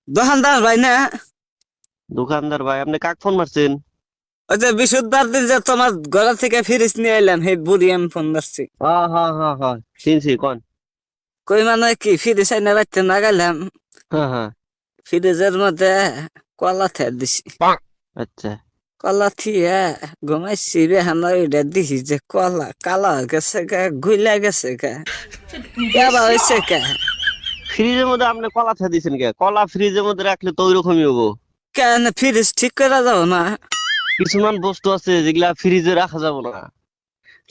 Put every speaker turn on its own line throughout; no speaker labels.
দোকানদার ভাই না?
দোকানদার ভাই, আপনি কাক ফোন মারছেন?
ওই যে বিশুদ্ধবার দিন যে তোমার ঘর থেকে ফিরিস নিয়ে এলাম, সেই বুড়ি আমি ফোন ধরছি।
হ্যাঁ হ্যাঁ হ্যাঁ হ্যাঁ, চিনছি, কোন?
কই মানে কি ফিরিস আইনা রাখতে না গেলাম,
হ্যাঁ হ্যাঁ।
ফ্রিজের মধ্যে কলা থে দিছি।
আচ্ছা।
কলা থিয়া ঘুমাইছি রে হানা, ওইটা দিছি যে কলা কালা হয়ে গেছে গা, গুইলা গেছে গা, কেবা হয়েছে কা।
ফ্রিজের মধ্যে আপনি কলা থা দিছেন কে? কলা ফ্রিজের মধ্যে রাখলে তো ওইরকমই হবো।
কেন ফ্রিজ ঠিক করে যাবো না?
কিছুমান বস্তু আছে যেগুলা ফ্রিজে রাখা যাবে না,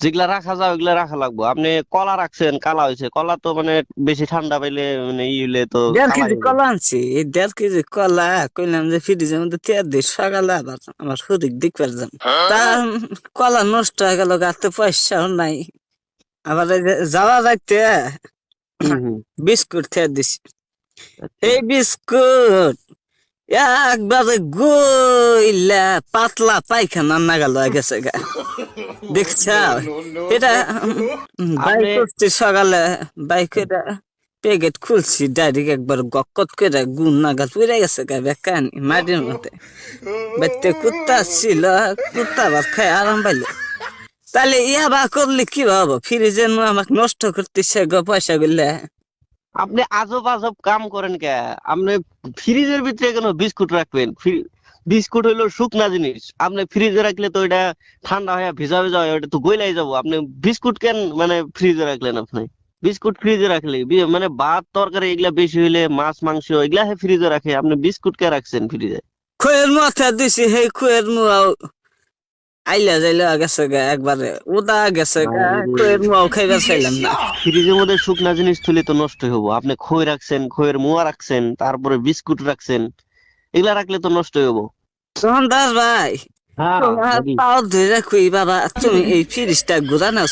যেগুলা রাখা যায় ওগুলা রাখা লাগবো। আপনি কলা রাখছেন, কালা হয়েছে। কলা তো মানে বেশি ঠান্ডা পাইলে মানে ই হইলে তো
1.5 কেজি
কালাই হবে।
কলা আনছি, এই 1.5 কেজি কলা কইলাম যে ফ্রিজের মধ্যে তেল দিই, সকালে আবার আমার শরীর দেখবার যাম। তা কলা নষ্ট হয়ে গেল, গাতে পয়সাও নাই। আবার এই যে যাওয়া যাইতে
হম হম।
বিস্কুট খেয়ে দিছি।
আচ্ছা।
এই বিস্কুট একবারে গইলা পাতলা পায়খানা নাগাল হয়ে গেছে গা, দেখছ? এটা বাইক
আপনি
করছি সকালে, বাইকের প্যাকেট খুলছি, ডাইরেক্ট একবার গকত করে গুণ নাগাল পুড়ে গেছে গা, বেকানি মাটির মধ্যে। বাড়িতে কুত্তা ছিল, কুত্তা ভাত খাই আরাম পাইলো। তাহলে ইয়া বা করলে কি ভাবো, ফ্রিজের আমাকে নষ্ট করতেছে গো পয়সা গুলা।
আপনি আজব আজব কাম করেন কে? আপনি ফ্রিজের ভিতরে কেন বিস্কুট রাখবেন? বিস্কুট হইলো শুকনা জিনিস, আপনি ফ্রিজে রাখলে তো এটা ঠান্ডা হয়ে ভিজা ভিজা হয়, ওটা তো গইলাই যাবো। আপনি বিস্কুট কেন মানে ফ্রিজে রাখলেন? আপনি বিস্কুট ফ্রিজে রাখলে মানে ভাত তরকারি এগুলা বেশি হইলে, মাছ মাংস এগুলা ফ্রিজে রাখে, আপনি বিস্কুট কে রাখছেন ফ্রিজে?
খুয়ের মাথা দিছি, সেই খুয়ের মুয়াও আইলা যাইলা গেছে গা, একবারে উদা গেছে গা, খুয়ের মুয়াও খাইবার চাইলাম না।
ফ্রিজের মধ্যে শুকনা জিনিস থুলে তো নষ্ট হবো। আপনি খই রাখছেন, খইয়ের মোয়া রাখছেন, তারপরে বিস্কুট রাখছেন, এগুলা রাখলে তো নষ্ট হবো।
সন্দাস ভাই,
হ্যাঁ।
তোমার পাও ধরে খুই বাবা, তুমি এই ফ্রিজটা ঘুরানো